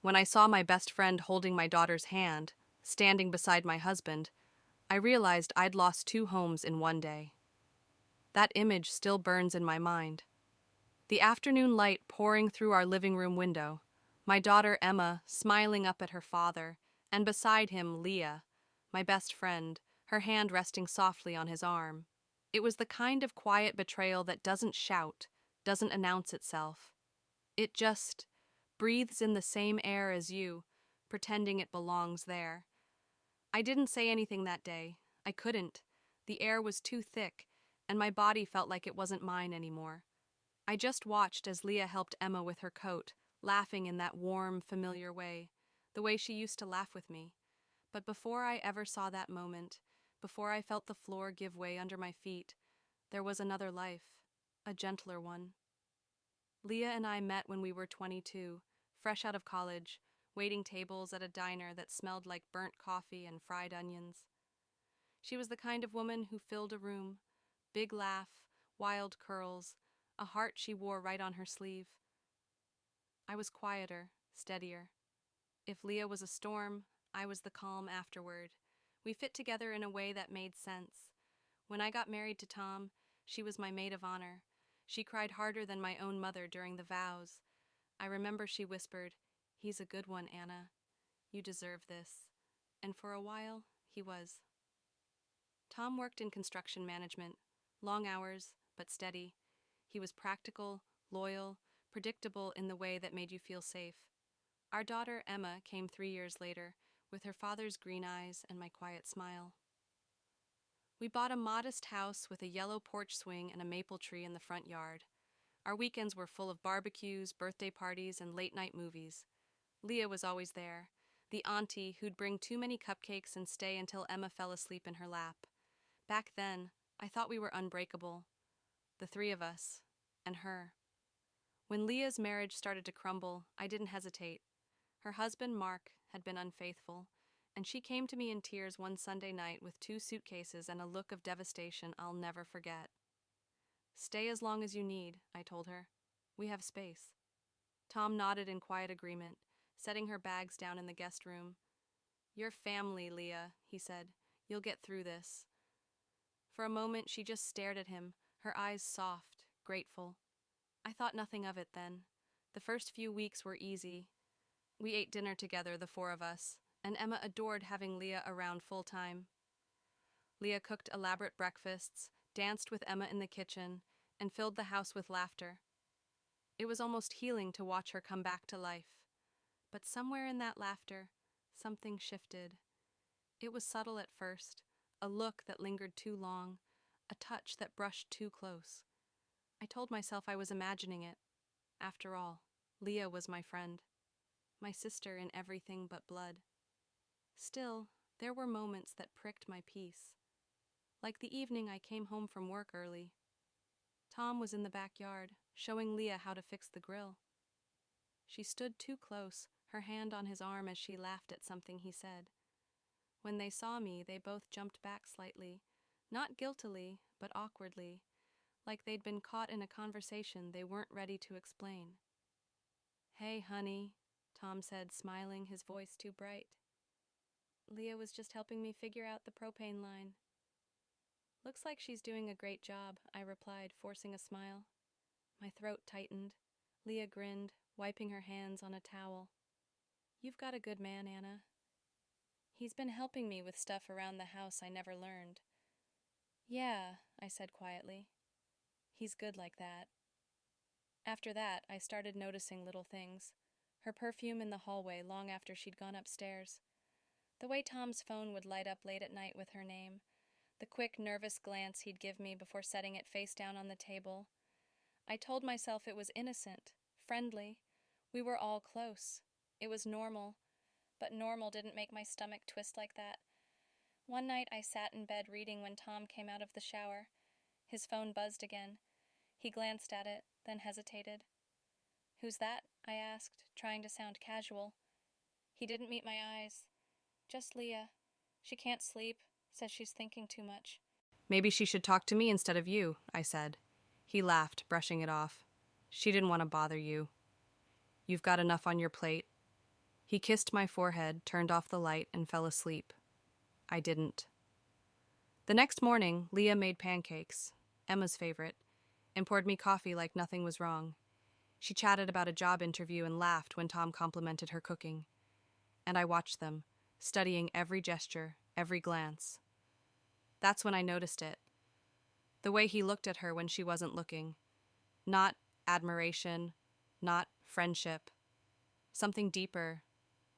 When I saw my best friend holding my daughter's hand, standing beside my husband, I realized I'd lost two homes in one day. That image still burns in my mind. The afternoon light pouring through our living room window, my daughter Emma smiling up at her father, and beside him Leah, my best friend, her hand resting softly on his arm. It was the kind of quiet betrayal that doesn't shout, doesn't announce itself. It just breathes in the same air as you, pretending it belongs there. I didn't say anything that day. I couldn't. The air was too thick, and my body felt like it wasn't mine anymore. I just watched as Leah helped Emma with her coat, laughing in that warm, familiar way, the way she used to laugh with me. But before I ever saw that moment, before I felt the floor give way under my feet, there was another life, a gentler one. Leah and I met when we were 22, fresh out of college, waiting tables at a diner that smelled like burnt coffee and fried onions. She was the kind of woman who filled a room, big laugh, wild curls, a heart she wore right on her sleeve. I was quieter, steadier. If Leah was a storm, I was the calm afterward. We fit together in a way that made sense. When I got married to Tom, she was my maid of honor. She cried harder than my own mother during the vows. I remember she whispered, "He's a good one, Anna. You deserve this." And for a while, he was. Tom worked in construction management, long hours, but steady. He was practical, loyal, predictable in the way that made you feel safe. Our daughter, Emma, came 3 years later, with her father's green eyes and my quiet smile. We bought a modest house with a yellow porch swing and a maple tree in the front yard. Our weekends were full of barbecues, birthday parties, and late-night movies. Leah was always there, the auntie who'd bring too many cupcakes and stay until Emma fell asleep in her lap. Back then, I thought we were unbreakable. The three of us, and her. When Leah's marriage started to crumble, I didn't hesitate. Her husband, Mark, had been unfaithful, and she came to me in tears one Sunday night with 2 suitcases and a look of devastation I'll never forget. "Stay as long as you need," I told her. "We have space." Tom nodded in quiet agreement, setting her bags down in the guest room. "You're family, Leah," he said. "You'll get through this." For a moment, she just stared at him, her eyes soft, grateful. I thought nothing of it then. The first few weeks were easy. We ate dinner together, the four of us, and Emma adored having Leah around full-time. Leah cooked elaborate breakfasts, danced with Emma in the kitchen, and filled the house with laughter. It was almost healing to watch her come back to life. But somewhere in that laughter, something shifted. It was subtle at first, a look that lingered too long, a touch that brushed too close. I told myself I was imagining it. After all, Leah was my friend, my sister in everything but blood. Still, there were moments that pricked my peace. Like the evening I came home from work early. Tom was in the backyard, showing Leah how to fix the grill. She stood too close, her hand on his arm as she laughed at something he said. When they saw me, they both jumped back slightly, not guiltily, but awkwardly, like they'd been caught in a conversation they weren't ready to explain. "Hey, honey," Tom said, smiling, his voice too bright. "Leah was just helping me figure out the propane line." "Looks like she's doing a great job," I replied, forcing a smile. My throat tightened. Leah grinned, wiping her hands on a towel. "You've got a good man, Anna." "He's been helping me with stuff around the house I never learned." "Yeah," I said quietly. "He's good like that." After that, I started noticing little things. Her perfume in the hallway long after she'd gone upstairs. The way Tom's phone would light up late at night with her name. The quick, nervous glance he'd give me before setting it face down on the table. I told myself it was innocent, friendly. We were all close. It was normal. But normal didn't make my stomach twist like that. One night I sat in bed reading when Tom came out of the shower. His phone buzzed again. He glanced at it, then hesitated. "Who's that?" I asked, trying to sound casual. He didn't meet my eyes. "Just Leah. She can't sleep, says she's thinking too much." "Maybe she should talk to me instead of you," I said. He laughed, brushing it off. "She didn't want to bother you. You've got enough on your plate." He kissed my forehead, turned off the light, and fell asleep. I didn't. The next morning, Leah made pancakes, Emma's favorite, and poured me coffee like nothing was wrong. She chatted about a job interview and laughed when Tom complimented her cooking. And I watched them, studying every gesture, every glance. That's when I noticed it. The way he looked at her when she wasn't looking. Not admiration, not friendship. Something deeper,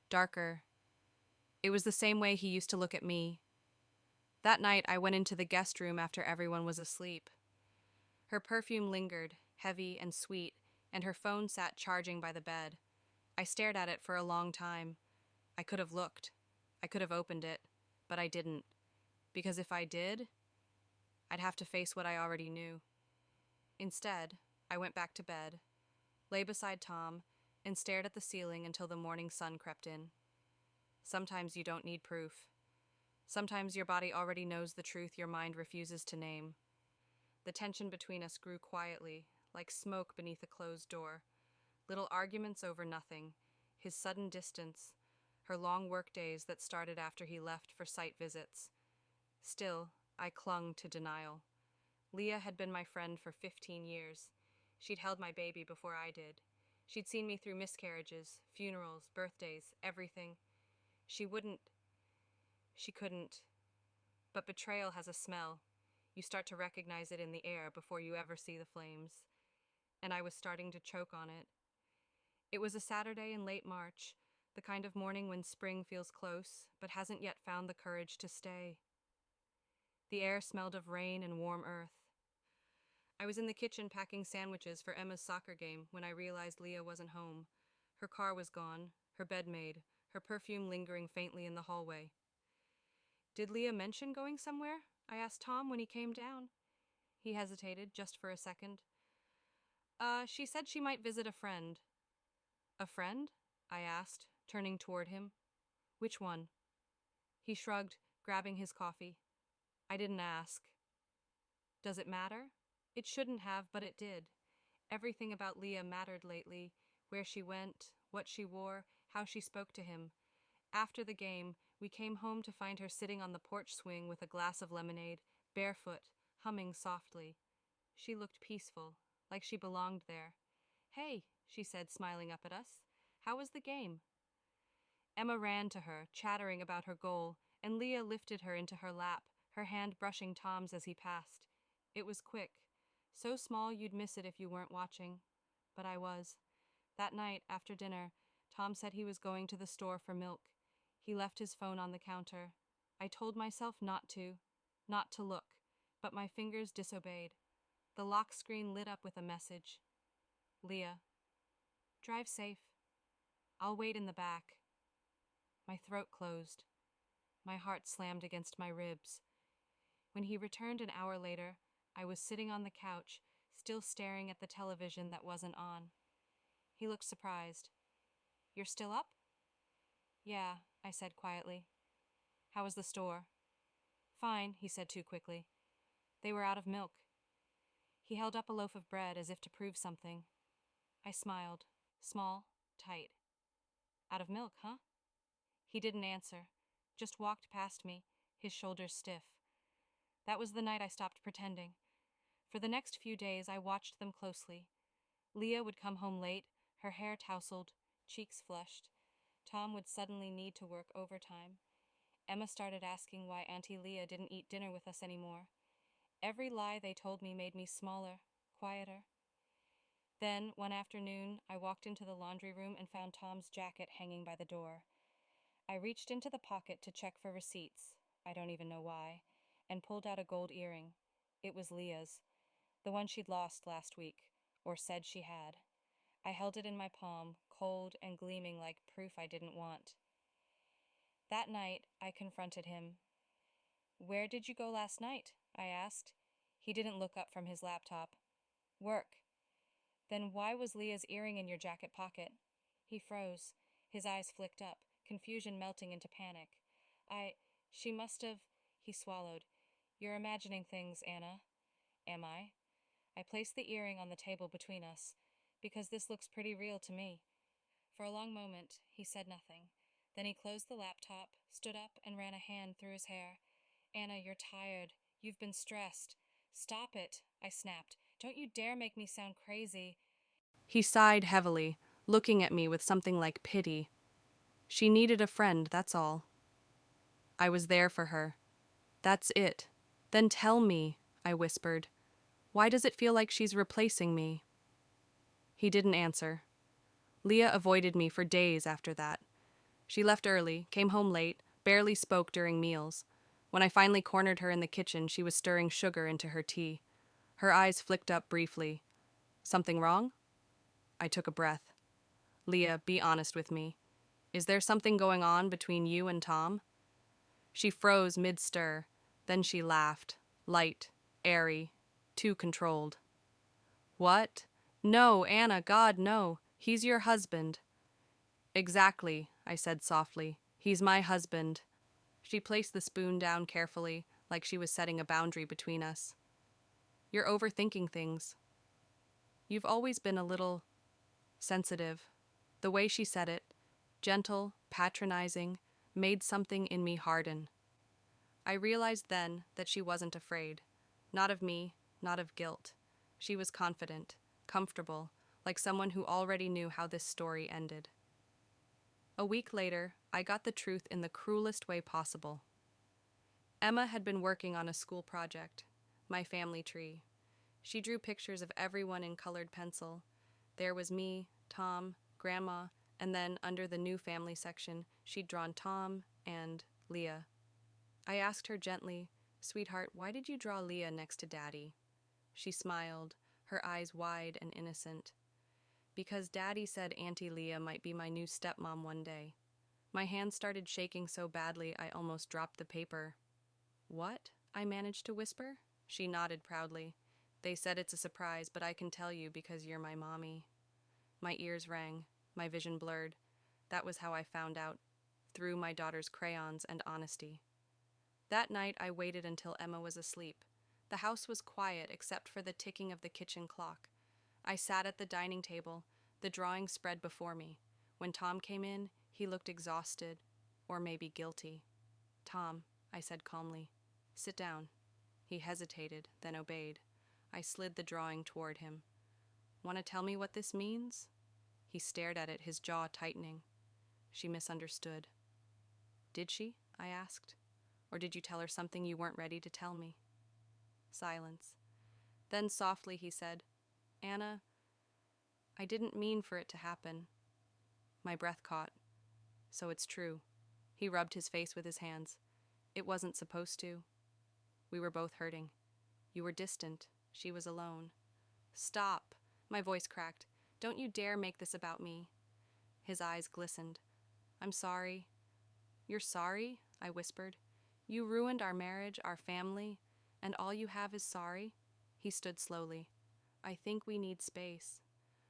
darker. It was the same way he used to look at me. That night, I went into the guest room after everyone was asleep. Her perfume lingered, heavy and sweet, and her phone sat charging by the bed. I stared at it for a long time. I could have looked. I could have opened it, but I didn't. Because if I did, I'd have to face what I already knew. Instead, I went back to bed, lay beside Tom, and stared at the ceiling until the morning sun crept in. Sometimes you don't need proof. Sometimes your body already knows the truth your mind refuses to name. The tension between us grew quietly, like smoke beneath a closed door. Little arguments over nothing, his sudden distance, her long work days that started after he left for site visits. Still, I clung to denial. Leah had been my friend for 15 years. She'd held my baby before I did. She'd seen me through miscarriages, funerals, birthdays, everything. She couldn't. But betrayal has a smell. You start to recognize it in the air before you ever see the flames. And I was starting to choke on it. It was a Saturday in late March, the kind of morning when spring feels close, but hasn't yet found the courage to stay. The air smelled of rain and warm earth. I was in the kitchen packing sandwiches for Emma's soccer game when I realized Leah wasn't home. Her car was gone, her bed made, her perfume lingering faintly in the hallway. "Did Leah mention going somewhere?" I asked Tom when he came down. He hesitated just for a second. She said she might visit a friend." "A friend?" I asked, turning toward him. "Which one?" He shrugged, grabbing his coffee. I didn't ask. Does it matter? It shouldn't have, but it did. Everything about Leah mattered lately. Where she went, what she wore, how she spoke to him. After the game, we came home to find her sitting on the porch swing with a glass of lemonade, barefoot, humming softly. She looked peaceful, like she belonged there. "Hey," she said, smiling up at us. "How was the game?" Emma ran to her, chattering about her goal, and Leah lifted her into her lap, her hand brushing Tom's as he passed. It was quick, so small you'd miss it if you weren't watching. But I was. That night, after dinner, Tom said he was going to the store for milk. He left his phone on the counter. I told myself not to look, but my fingers disobeyed. The lock screen lit up with a message. "Leah, drive safe. I'll wait in the back." My throat closed. My heart slammed against my ribs. When he returned an hour later, I was sitting on the couch, still staring at the television that wasn't on. He looked surprised. "You're still up?" "Yeah," I said quietly. "How was the store?" "Fine," he said too quickly. "They were out of milk." He held up a loaf of bread as if to prove something. I smiled, small, tight. "Out of milk, huh?" He didn't answer, just walked past me, his shoulders stiff. That was the night I stopped pretending. For the next few days, I watched them closely. Leah would come home late, her hair tousled, cheeks flushed. Tom would suddenly need to work overtime. Emma started asking why Auntie Leah didn't eat dinner with us anymore. Every lie they told me made me smaller, quieter. Then, one afternoon, I walked into the laundry room and found Tom's jacket hanging by the door. I reached into the pocket to check for receipts, I don't even know why, and pulled out a gold earring. It was Leah's, the one she'd lost last week, or said she had. I held it in my palm, cold and gleaming like proof I didn't want. That night, I confronted him. "Where did you go last night?" I asked. He didn't look up from his laptop. "Work." "Then why was Leah's earring in your jacket pocket?" He froze. His eyes flicked up, confusion melting into panic. She must have... He swallowed. "You're imagining things, Anna." "Am I?" I placed the earring on the table between us, because this looks pretty real to me. For a long moment, he said nothing. Then he closed the laptop, stood up, and ran a hand through his hair. Anna, you're tired. You've been stressed. Stop it, I snapped. Don't you dare make me sound crazy. He sighed heavily, looking at me with something like pity. She needed a friend, that's all. I was there for her. That's it. Then tell me, I whispered. Why does it feel like she's replacing me? He didn't answer. Leah avoided me for days after that. She left early, came home late, barely spoke during meals. When I finally cornered her in the kitchen, she was stirring sugar into her tea. Her eyes flicked up briefly. Something wrong? I took a breath. Leah, be honest with me. Is there something going on between you and Tom? She froze mid-stir. Then she laughed. Light, airy, too controlled. What? No, Anna, God, no. He's your husband. Exactly, I said softly. He's my husband. She placed the spoon down carefully, like she was setting a boundary between us. You're overthinking things. You've always been a little sensitive. The way she said it, gentle, patronizing, made something in me harden. I realized then that she wasn't afraid. Not of me, not of guilt. She was confident, comfortable, like someone who already knew how this story ended. A week later, I got the truth in the cruelest way possible. Emma had been working on a school project, my family tree. She drew pictures of everyone in colored pencil. There was me, Tom, Grandma, and then under the new family section, she'd drawn Tom and Leah. I asked her gently, "Sweetheart, why did you draw Leah next to Daddy?" She smiled, her eyes wide and innocent. Because Daddy said Auntie Leah might be my new stepmom one day. My hands started shaking so badly I almost dropped the paper. What? I managed to whisper. She nodded proudly. They said it's a surprise, but I can tell you because you're my mommy. My ears rang, my vision blurred. That was how I found out, through my daughter's crayons and honesty. That night I waited until Emma was asleep. The house was quiet except for the ticking of the kitchen clock. I sat at the dining table, the drawing spread before me. When Tom came in, he looked exhausted, or maybe guilty. "Tom," I said calmly, "sit down." He hesitated, then obeyed. I slid the drawing toward him. "Want to tell me what this means?" He stared at it, his jaw tightening. She misunderstood. "Did she?" I asked. "Or did you tell her something you weren't ready to tell me?" Silence. Then softly he said, "Anna, I didn't mean for it to happen." My breath caught. "So it's true." He rubbed his face with his hands. "It wasn't supposed to." We were both hurting. You were distant. She was alone. "Stop!" My voice cracked. "Don't you dare make this about me." His eyes glistened. "I'm sorry." "You're sorry?" I whispered. "You ruined our marriage, our family, and all you have is sorry?" He stood slowly. "I think we need space."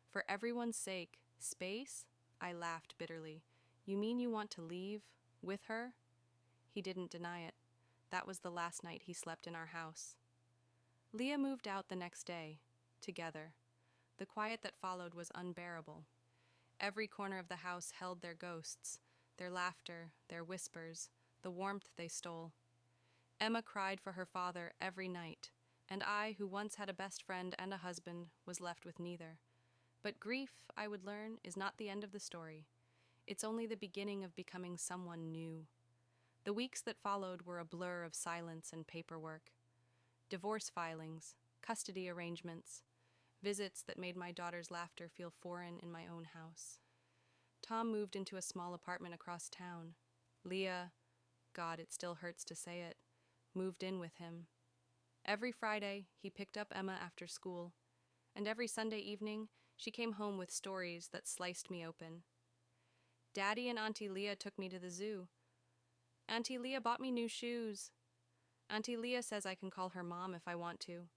"For everyone's sake, space?" I laughed bitterly. "You mean you want to leave? With her?" He didn't deny it. That was the last night he slept in our house. Leah moved out the next day, together. The quiet that followed was unbearable. Every corner of the house held their ghosts, their laughter, their whispers, the warmth they stole. Emma cried for her father every night, and I, who once had a best friend and a husband, was left with neither. But grief, I would learn, is not the end of the story. It's only the beginning of becoming someone new. The weeks that followed were a blur of silence and paperwork. Divorce filings, custody arrangements, visits that made my daughter's laughter feel foreign in my own house. Tom moved into a small apartment across town. Leah, God, it still hurts to say it, moved in with him. Every Friday, he picked up Emma after school, and every Sunday evening, she came home with stories that sliced me open. Daddy and Auntie Leah took me to the zoo. Auntie Leah bought me new shoes. Auntie Leah says I can call her mom if I want to.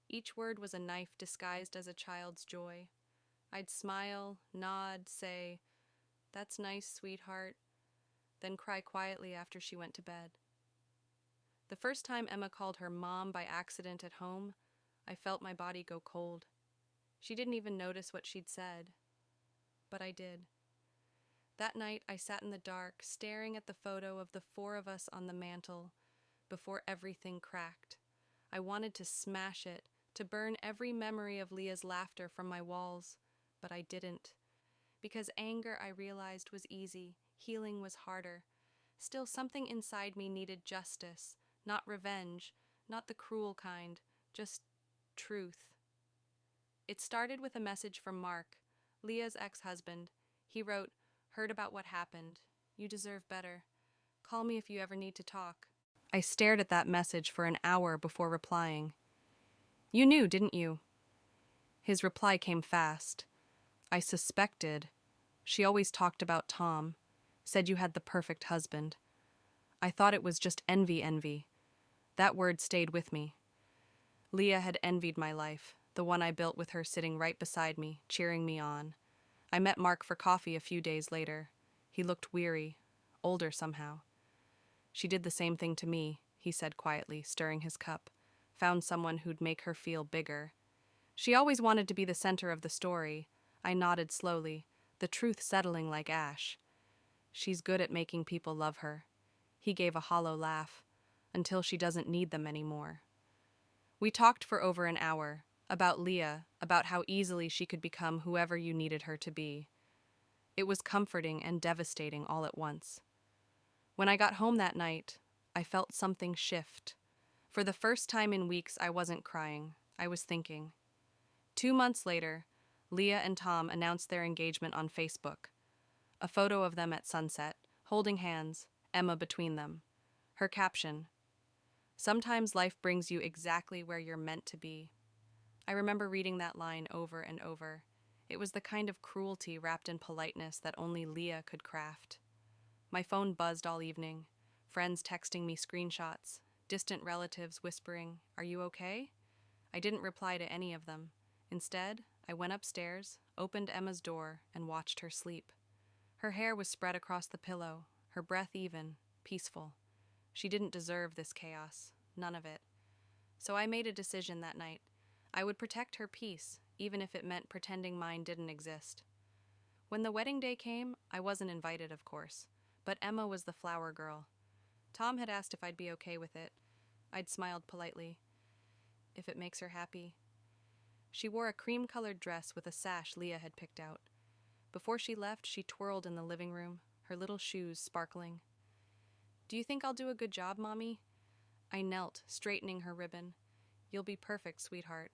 Each word was a knife disguised as a child's joy. I'd smile, nod, say, "That's nice, sweetheart," then cry quietly after she went to bed. The first time Emma called her mom by accident at home, I felt my body go cold. She didn't even notice what she'd said. But I did. That night, I sat in the dark, staring at the photo of the four of us on the mantel before everything cracked. I wanted to smash it, to burn every memory of Leah's laughter from my walls, but I didn't. Because anger, I realized, was easy, healing was harder. Still, something inside me needed justice, not revenge, not the cruel kind, just truth. It started with a message from Mark, Leah's ex-husband. He wrote, "Heard about what happened. You deserve better. Call me if you ever need to talk." I stared at that message for an hour before replying. "You knew, didn't you?" His reply came fast. "I suspected. She always talked about Tom. Said you had the perfect husband. I thought it was just envy. That word stayed with me. Leah had envied my life, the one I built with her sitting right beside me, cheering me on. I met Mark for coffee a few days later. He looked weary, older somehow. She did the same thing to me, he said quietly, stirring his cup. Found someone who'd make her feel bigger. She always wanted to be the center of the story. I nodded slowly, the truth settling like ash. She's good at making people love her. He gave a hollow laugh. Until she doesn't need them anymore. We talked for over an hour, about Leah, about how easily she could become whoever you needed her to be. It was comforting and devastating all at once. When I got home that night, I felt something shift. For the first time in weeks, I wasn't crying. I was thinking. 2 months later, Leah and Tom announced their engagement on Facebook. A photo of them at sunset, holding hands, Emma between them. Her caption, "Sometimes life brings you exactly where you're meant to be." I remember reading that line over and over. It was the kind of cruelty wrapped in politeness that only Leah could craft. My phone buzzed all evening, friends texting me screenshots, distant relatives whispering, "Are you okay?" I didn't reply to any of them. Instead, I went upstairs, opened Emma's door, and watched her sleep. Her hair was spread across the pillow, her breath even, peaceful. She didn't deserve this chaos, none of it. So I made a decision that night. I would protect her peace, even if it meant pretending mine didn't exist. When the wedding day came, I wasn't invited, of course, but Emma was the flower girl. Tom had asked if I'd be okay with it. I'd smiled politely. If it makes her happy. She wore a cream-colored dress with a sash Leah had picked out. Before she left, she twirled in the living room, her little shoes sparkling. "Do you think I'll do a good job, Mommy?" I knelt, straightening her ribbon. "You'll be perfect, sweetheart."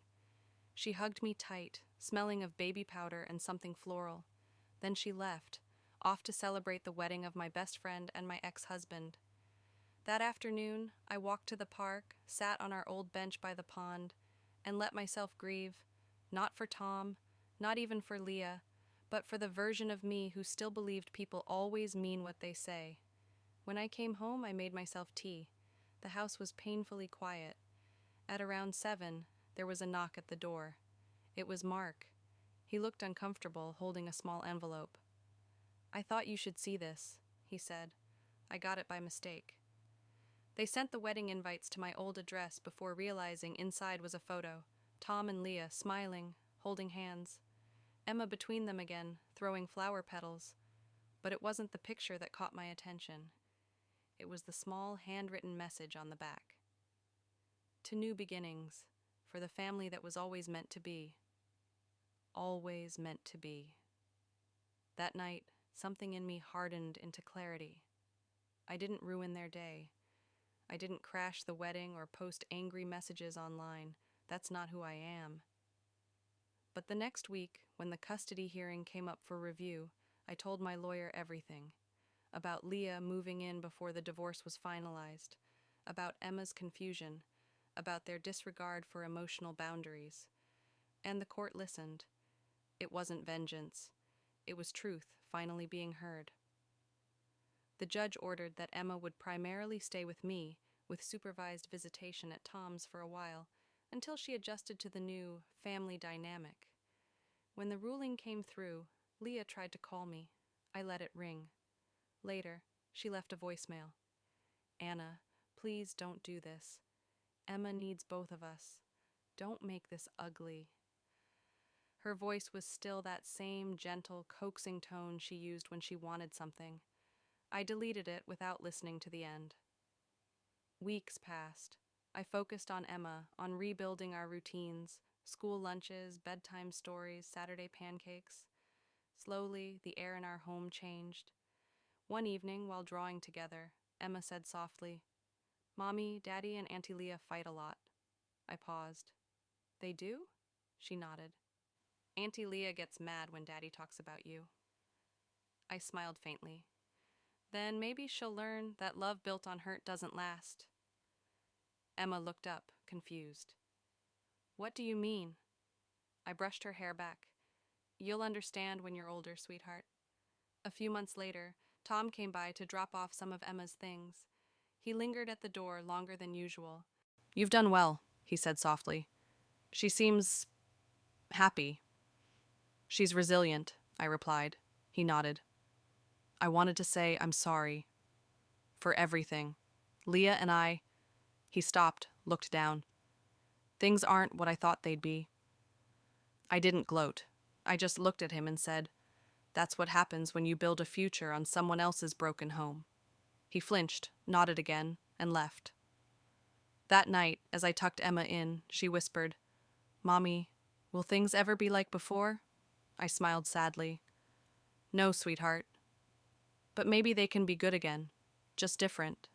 She hugged me tight, smelling of baby powder and something floral. Then she left, off to celebrate the wedding of my best friend and my ex-husband. That afternoon, I walked to the park, sat on our old bench by the pond, and let myself grieve, not for Tom, not even for Leah, but for the version of me who still believed people always mean what they say. When I came home, I made myself tea. The house was painfully quiet. At around 7, there was a knock at the door. It was Mark. He looked uncomfortable, holding a small envelope. "I thought you should see this," he said. "I got it by mistake." They sent the wedding invites to my old address before realizing inside was a photo. Tom and Leah smiling, holding hands. Emma between them again, throwing flower petals. But it wasn't the picture that caught my attention. It was the small handwritten message on the back. "To new beginnings, for the family that was always meant to be." Always meant to be. That night, something in me hardened into clarity. I didn't ruin their day. I didn't crash the wedding or post angry messages online. That's not who I am. But the next week, when the custody hearing came up for review, I told my lawyer everything. About Leah moving in before the divorce was finalized, about Emma's confusion, about their disregard for emotional boundaries. And the court listened. It wasn't vengeance. It was truth finally being heard. The judge ordered that Emma would primarily stay with me, with supervised visitation at Tom's for a while, until she adjusted to the new family dynamic. When the ruling came through, Leah tried to call me. I let it ring. Later, she left a voicemail. "Anna, please don't do this. Emma needs both of us. Don't make this ugly." Her voice was still that same gentle, coaxing tone she used when she wanted something. I deleted it without listening to the end. Weeks passed. I focused on Emma, on rebuilding our routines, school lunches, bedtime stories, Saturday pancakes. Slowly, the air in our home changed. One evening, while drawing together, Emma said softly, "Mommy, Daddy, and Auntie Leah fight a lot." I paused. "They do?" She nodded. "Auntie Leah gets mad when Daddy talks about you." I smiled faintly. "Then maybe she'll learn that love built on hurt doesn't last." Emma looked up, confused. "What do you mean?" I brushed her hair back. "You'll understand when you're older, sweetheart." A few months later, Tom came by to drop off some of Emma's things. He lingered at the door longer than usual. "You've done well," he said softly. "She seems happy." "She's resilient," I replied. He nodded. "I wanted to say I'm sorry. For everything. Leah and I—" He stopped, looked down. "Things aren't what I thought they'd be." I didn't gloat. I just looked at him and said, "That's what happens when you build a future on someone else's broken home." He flinched, nodded again, and left. That night, as I tucked Emma in, she whispered, "Mommy, will things ever be like before?" I smiled sadly. "No, sweetheart. But maybe they can be good again. Just different."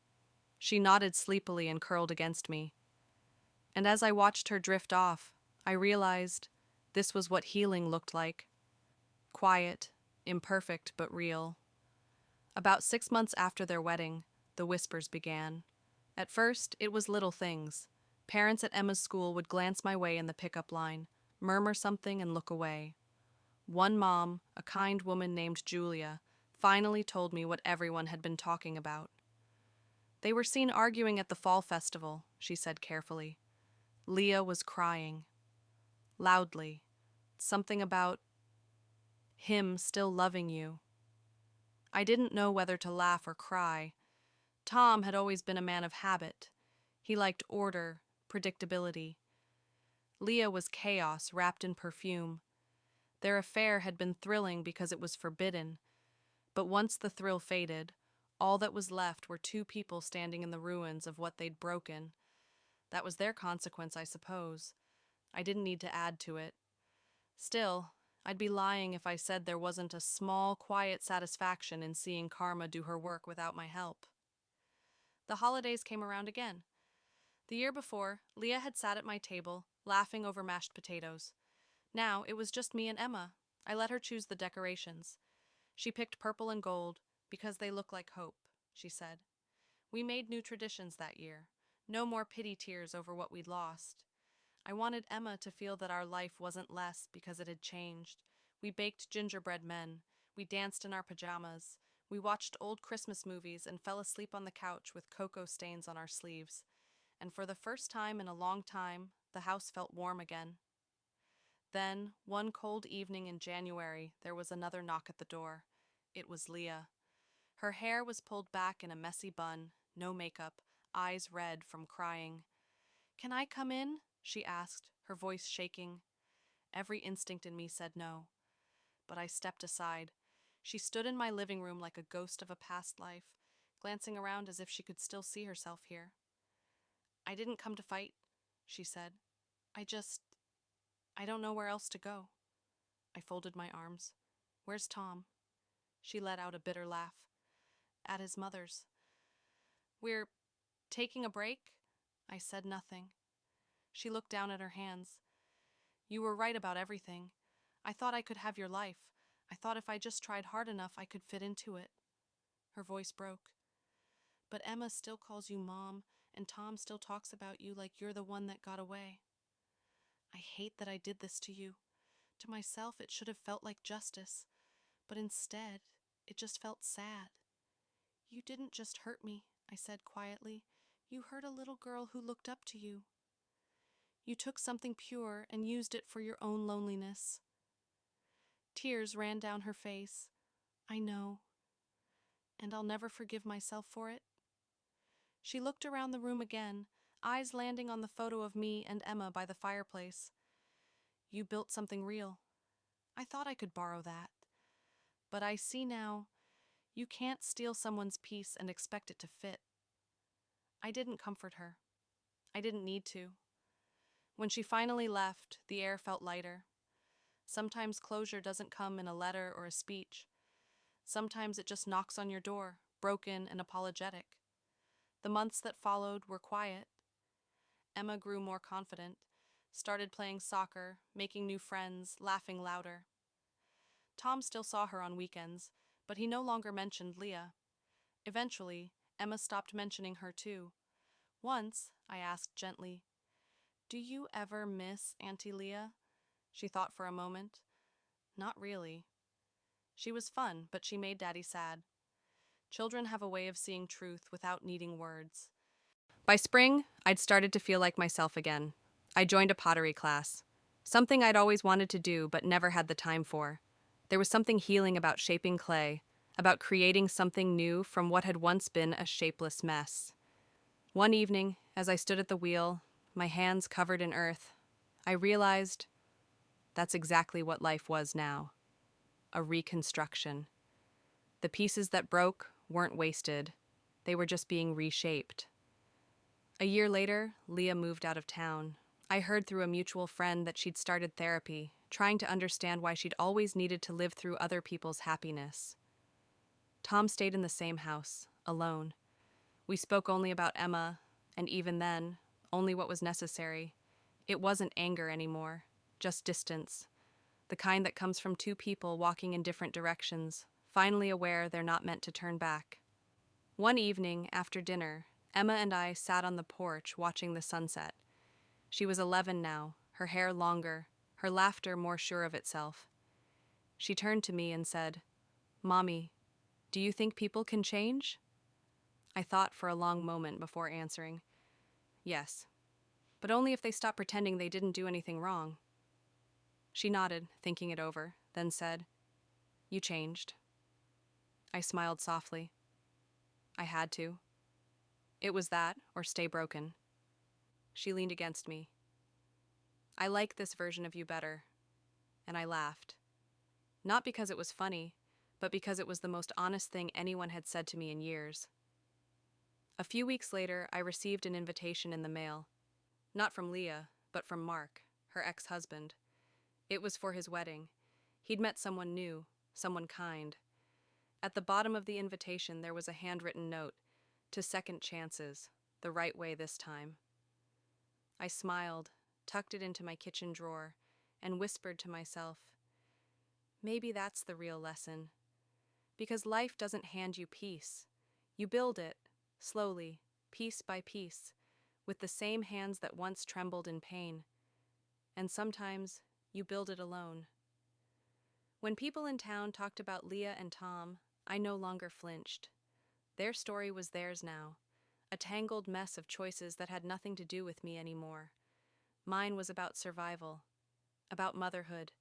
She nodded sleepily and curled against me. And as I watched her drift off, I realized this was what healing looked like. Quiet, imperfect, but real. About 6 months after their wedding, the whispers began. At first, it was little things. Parents at Emma's school would glance my way in the pickup line, murmur something and look away. One mom, a kind woman named Julia, finally told me what everyone had been talking about. "They were seen arguing at the fall festival," she said carefully. "Leah was crying. Loudly. Something about him still loving you." I didn't know whether to laugh or cry. Tom had always been a man of habit. He liked order, predictability. Leah was chaos wrapped in perfume. Their affair had been thrilling because it was forbidden, but once the thrill faded, all that was left were two people standing in the ruins of what they'd broken. That was their consequence, I suppose. I didn't need to add to it. Still, I'd be lying if I said there wasn't a small, quiet satisfaction in seeing karma do her work without my help. The holidays came around again. The year before, Leah had sat at my table, laughing over mashed potatoes. Now it was just me and Emma. I let her choose the decorations. She picked purple and gold, because they look like hope, she said. We made new traditions that year. No more pity tears over what we'd lost. I wanted Emma to feel that our life wasn't less because it had changed. We baked gingerbread men. We danced in our pajamas. We watched old Christmas movies and fell asleep on the couch with cocoa stains on our sleeves. And for the first time in a long time, the house felt warm again. Then, one cold evening in January, there was another knock at the door. It was Leah. Her hair was pulled back in a messy bun, no makeup, eyes red from crying. "Can I come in?" she asked, her voice shaking. Every instinct in me said no. But I stepped aside. She stood in my living room like a ghost of a past life, glancing around as if she could still see herself here. "I didn't come to fight," she said. I don't know where else to go." I folded my arms. "Where's Tom?" She let out a bitter laugh. "At his mother's." "We're taking a break?" I said nothing. She looked down at her hands. "You were right about everything. I thought I could have your life. I thought if I just tried hard enough, I could fit into it." Her voice broke. "But Emma still calls you Mom, and Tom still talks about you like you're the one that got away. I hate that I did this to you. To myself, it should have felt like justice, but instead, it just felt sad." "You didn't just hurt me," I said quietly. "You hurt a little girl who looked up to you. You took something pure and used it for your own loneliness." Tears ran down her face. "I know. And I'll never forgive myself for it." She looked around the room again, eyes landing on the photo of me and Emma by the fireplace. "You built something real. I thought I could borrow that. But I see now, you can't steal someone's peace and expect it to fit. I didn't comfort her. I didn't need to. When she finally left, the air felt lighter. Sometimes closure doesn't come in a letter or a speech. Sometimes it just knocks on your door, broken and apologetic. The months that followed were quiet. Emma grew more confident, started playing soccer, making new friends, laughing louder. Tom still saw her on weekends, but he no longer mentioned Leah. Eventually, Emma stopped mentioning her too. Once, I asked gently, "Do you ever miss Auntie Leah?" She thought for a moment. Not really. She was fun, but she made Daddy sad. Children have a way of seeing truth without needing words. By spring, I'd started to feel like myself again. I joined a pottery class, something I'd always wanted to do but never had the time for. There was something healing about shaping clay, about creating something new from what had once been a shapeless mess. One evening, as I stood at the wheel, my hands covered in earth, I realized that's exactly what life was now. A reconstruction. The pieces that broke weren't wasted. They were just being reshaped. A year later, Leah moved out of town. I heard through a mutual friend that she'd started therapy, trying to understand why she'd always needed to live through other people's happiness. Tom stayed in the same house, alone. We spoke only about Emma, and even then, only what was necessary. It wasn't anger anymore, just distance. The kind that comes from two people walking in different directions, finally aware they're not meant to turn back. One evening, after dinner, Emma and I sat on the porch watching the sunset. She was 11 now, her hair longer, her laughter more sure of itself. She turned to me and said, "Mommy, do you think people can change?" I thought for a long moment before answering, "Yes, but only if they stop pretending they didn't do anything wrong." She nodded, thinking it over, then said, "You changed." I smiled softly. I had to. It was that, or stay broken. She leaned against me. "I like this version of you better." And I laughed. Not because it was funny, but because it was the most honest thing anyone had said to me in years. A few weeks later, I received an invitation in the mail. Not from Leah, but from Mark, her ex-husband. It was for his wedding. He'd met someone new, someone kind. At the bottom of the invitation, there was a handwritten note, "To second chances, the right way this time." I smiled, tucked it into my kitchen drawer, and whispered to myself, maybe that's the real lesson. Because life doesn't hand you peace. You build it, slowly, piece by piece, with the same hands that once trembled in pain. And sometimes, you build it alone. When people in town talked about Leah and Tom, I no longer flinched. Their story was theirs now, a tangled mess of choices that had nothing to do with me anymore. Mine was about survival, about motherhood,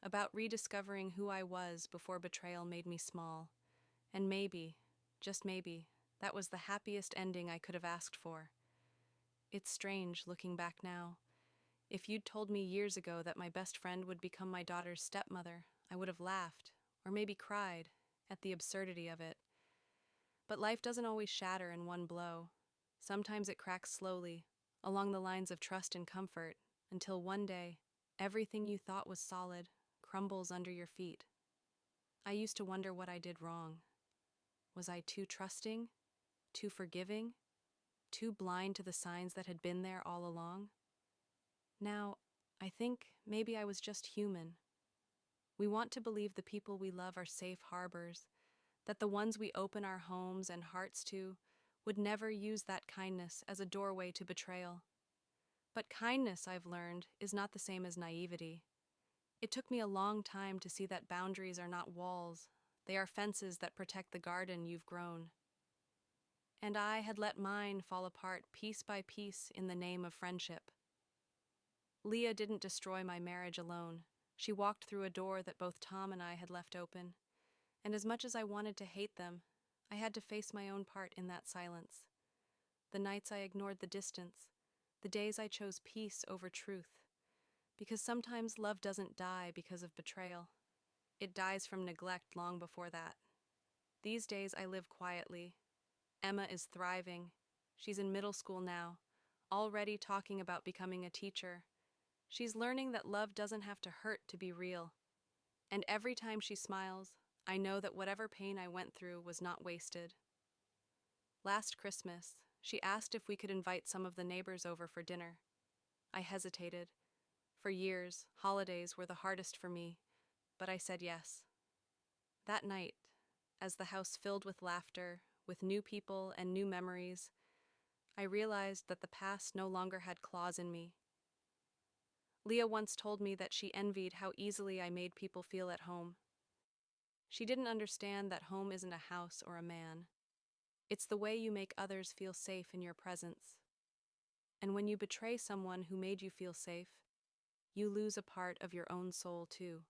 about rediscovering who I was before betrayal made me small. And maybe, just maybe, that was the happiest ending I could have asked for. It's strange looking back now. If you'd told me years ago that my best friend would become my daughter's stepmother, I would have laughed, or maybe cried, at the absurdity of it. But life doesn't always shatter in one blow. Sometimes it cracks slowly, along the lines of trust and comfort, until one day, everything you thought was solid crumbles under your feet. I used to wonder what I did wrong. Was I too trusting? Too forgiving? Too blind to the signs that had been there all along? Now, I think maybe I was just human. We want to believe the people we love are safe harbors, that the ones we open our homes and hearts to would never use that kindness as a doorway to betrayal. But kindness, I've learned, is not the same as naivety. It took me a long time to see that boundaries are not walls, they are fences that protect the garden you've grown. And I had let mine fall apart piece by piece in the name of friendship. Leah didn't destroy my marriage alone. She walked through a door that both Tom and I had left open. And as much as I wanted to hate them, I had to face my own part in that silence. The nights I ignored the distance, the days I chose peace over truth. Because sometimes love doesn't die because of betrayal. It dies from neglect long before that. These days I live quietly. Emma is thriving. She's in middle school now, already talking about becoming a teacher. She's learning that love doesn't have to hurt to be real. And every time she smiles, I know that whatever pain I went through was not wasted. Last Christmas, she asked if we could invite some of the neighbors over for dinner. I hesitated. For years, holidays were the hardest for me, but I said yes. That night, as the house filled with laughter, with new people and new memories, I realized that the past no longer had claws in me. Leah once told me that she envied how easily I made people feel at home. She didn't understand that home isn't a house or a man. It's the way you make others feel safe in your presence. And when you betray someone who made you feel safe, you lose a part of your own soul too.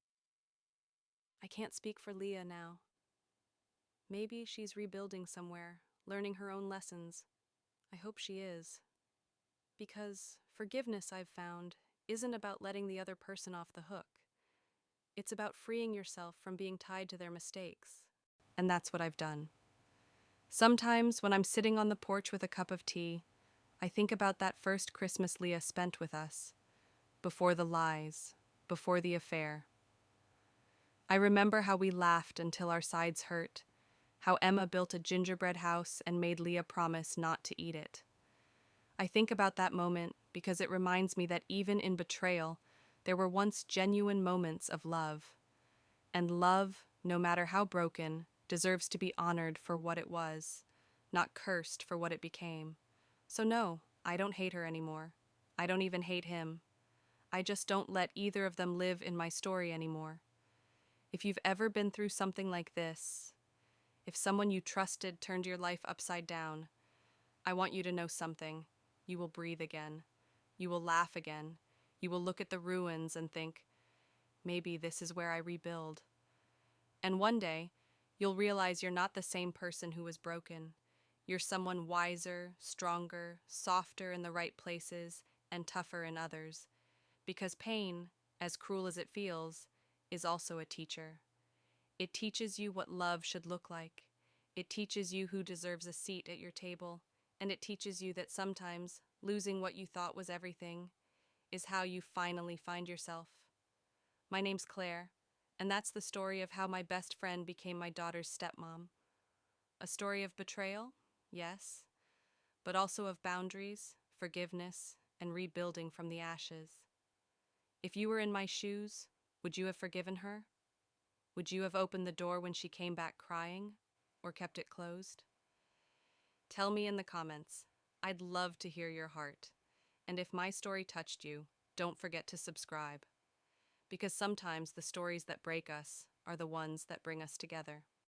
I can't speak for Leah now. Maybe she's rebuilding somewhere, learning her own lessons. I hope she is. Because forgiveness, I've found, isn't about letting the other person off the hook. It's about freeing yourself from being tied to their mistakes. And that's what I've done. Sometimes, when I'm sitting on the porch with a cup of tea, I think about that first Christmas Leah spent with us, before the lies, before the affair. I remember how we laughed until our sides hurt, how Emma built a gingerbread house and made Leah promise not to eat it. I think about that moment because it reminds me that even in betrayal, there were once genuine moments of love. And love, no matter how broken, deserves to be honored for what it was, not cursed for what it became. So no, I don't hate her anymore. I don't even hate him. I just don't let either of them live in my story anymore. If you've ever been through something like this, if someone you trusted turned your life upside down, I want you to know something. You will breathe again. You will laugh again. You will look at the ruins and think, maybe this is where I rebuild. And one day, you'll realize you're not the same person who was broken. You're someone wiser, stronger, softer in the right places, and tougher in others. Because pain, as cruel as it feels, is also a teacher. It teaches you what love should look like. It teaches you who deserves a seat at your table. And it teaches you that sometimes losing what you thought was everything is how you finally find yourself. My name's Claire, and that's the story of how my best friend became my daughter's stepmom. A story of betrayal, yes, but also of boundaries, forgiveness, and rebuilding from the ashes. If you were in my shoes, would you have forgiven her? Would you have opened the door when she came back crying, or kept it closed? Tell me in the comments. I'd love to hear your heart. And if my story touched you, don't forget to subscribe. Because sometimes the stories that break us are the ones that bring us together.